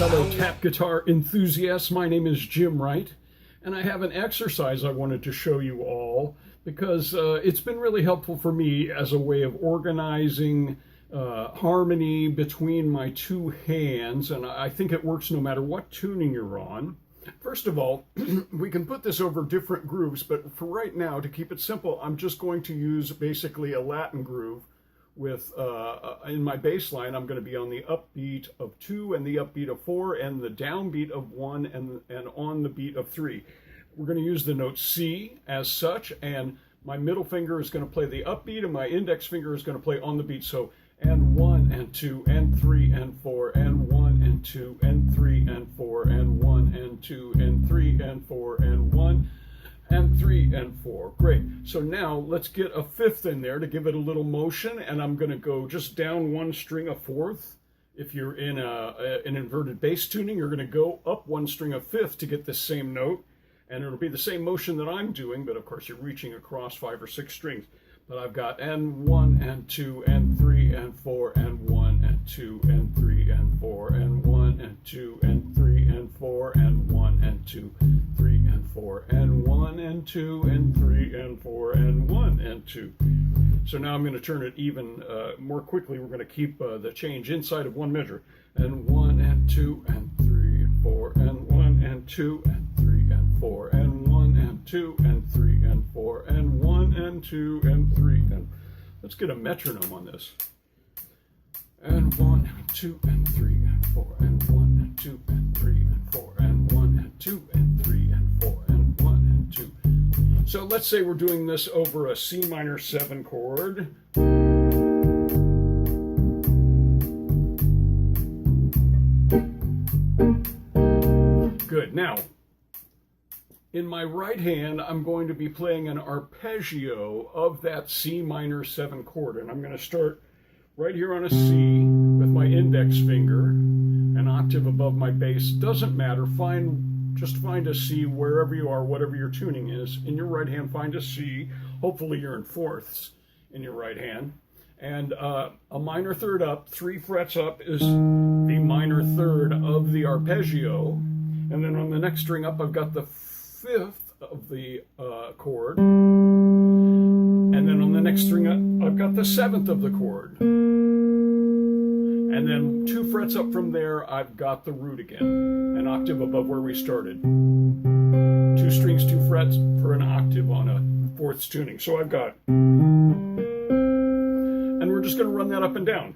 fellow tap guitar enthusiasts. My name is Jim Wright, and I have an exercise I wanted to show you all because it's been really helpful for me as a way of organizing harmony between my two hands, and I think it works no matter what tuning you're on. First of all, we can put this over different grooves, but for right now, to keep it simple, I'm just going to use basically a Latin groove with, in my bass line, I'm going to be on the upbeat of 2 and the upbeat of 4 and the downbeat of 1 and on the beat of 3. We're going to use the note C as such, and my middle finger is going to play the upbeat and my index finger is going to play on the beat. So, and 1 and 2 and 3 and 4 and 1 and 2 and 3 and 4 and 1 and 2 and 3 and 4 and 1 and 3 and 4. Great. So now let's get a fifth in there to give it a little motion, and I'm going to go just down one string a fourth. If you're in an inverted bass tuning, you're going to go up one string a fifth to get the same note, and it'll be the same motion that I'm doing, but of course you're reaching across 5 or 6 strings. But I've got and 1 and 2 and 3 and 4 and 1 and 2 and 3 and 4 and 1 and 2 and 3 and 4 and 1 and 2, 3 and 4 and 1 and 2 and 3 and 4 and 1 and 2. So now I'm going to turn it even more quickly. We're going to keep the change inside of one measure. And 1 and 2 and 3 and 4 and 1 and 2 and 3 and 4 and 1 and 2 and 3 and 4 and 1 and 2 and 3 and let's get a metronome on this. And 1 and 2 and 3 and 4 and 1 and 2 and 3 and 4 and 1 and 2 and 3 and 4 and 1 and 2. So let's say we're doing this over a C minor 7 chord. Good. Now, in my right hand, I'm going to be playing an arpeggio of that C minor 7 chord, and I'm going to start right here on a C with my index finger, an octave above my bass. Doesn't matter. Just find a C wherever you are, whatever your tuning is. In your right hand, find a C. Hopefully you're in fourths in your right hand. And a minor third up, 3 frets up is the minor third of the arpeggio. And then on the next string up, I've got the 5th of the chord. And then on the next string up, I've got the 7th of the chord. And then 2 frets up from there, I've got the root again, an octave above where we started. 2 strings, 2 frets for an octave on a fourths tuning. So I've got, and we're just going to run that up and down.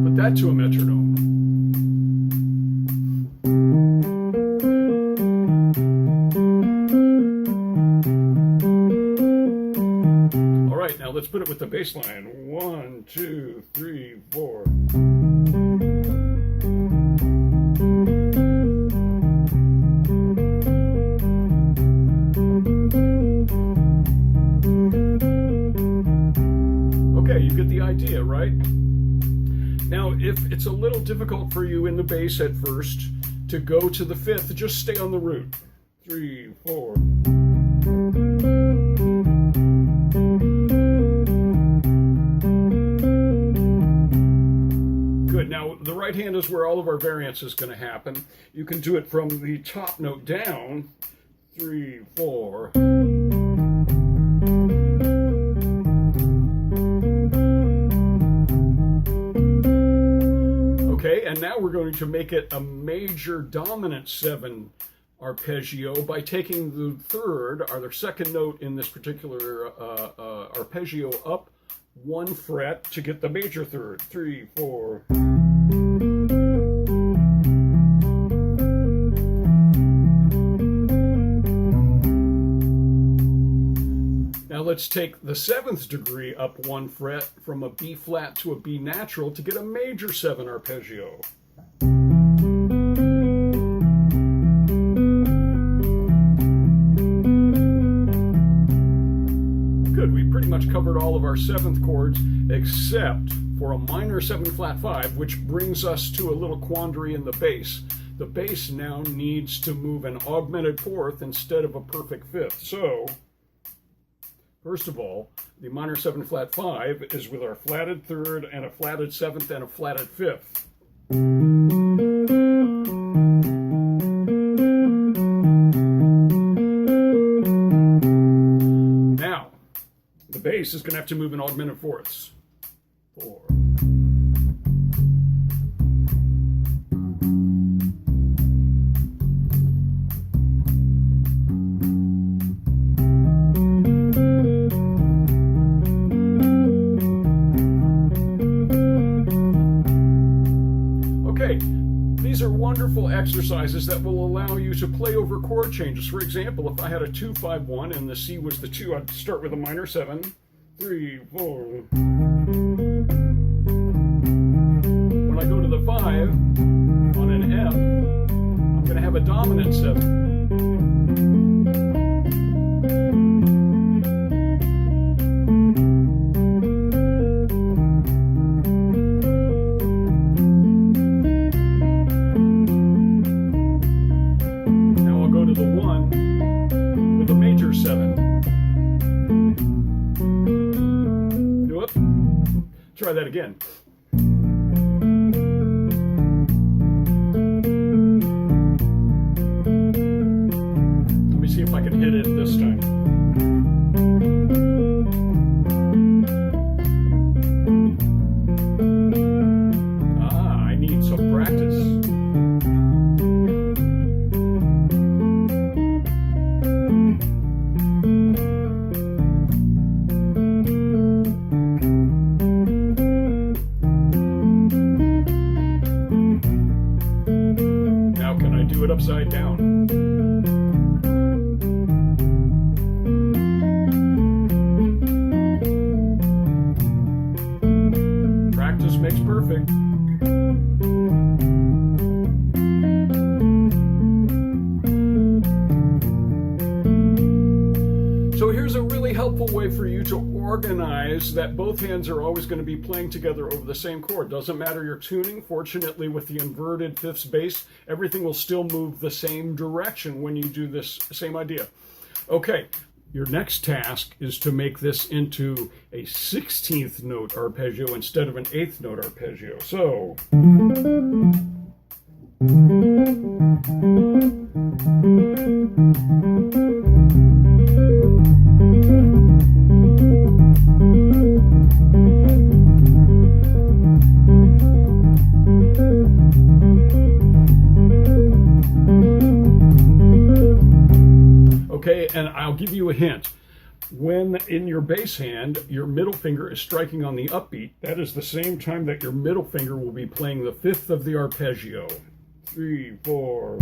Put that to a metronome. Now let's put it with the bass line. 1, 2, 3, 4. Okay, you get the idea, right? Now, if it's a little difficult for you in the bass at first to go to the 5th, just stay on the root. 3, 4. Good. Now, the right hand is where all of our variance is going to happen. You can do it from the top note down. 3, 4. Okay, and now we're going to make it a major dominant 7 arpeggio by taking the third, or the second note in this particular arpeggio up 1 fret to get the major third. 3, 4. Now let's take the 7th degree up 1 fret from a B flat to a B natural to get a major 7 arpeggio. Good, we pretty much covered all of our 7th chords except for a minor 7 flat 5, which brings us to a little quandary in the bass. The bass now needs to move an augmented 4th instead of a perfect 5th. So First of all, the minor 7 flat 5 is with our flatted 3rd and a flatted 7th and a flatted 5th. Now, the bass is going to have to move in augmented fourths. 4. Okay, these are wonderful exercises that will allow you to play over chord changes. For example, if I had a 2-5-1 and the C was the 2, I'd start with a minor 7, 3, 4. When I go to the 5 on an F, I'm going to have a dominant 7. Try that again. Let me see if I can hit it this time. I need some practice. Do it upside down. Practice makes perfect. So here's a really helpful way for you to organize that both hands are always going to be playing together over the same chord. Doesn't matter your tuning. Fortunately, with the inverted fifths bass, everything will still move the same direction when you do this same idea. Okay, your next task is to make this into a 16th note arpeggio instead of an 8th note arpeggio. So... Okay, and I'll give you a hint. When in your bass hand, your middle finger is striking on the upbeat, that is the same time that your middle finger will be playing the 5th of the arpeggio. 3, 4.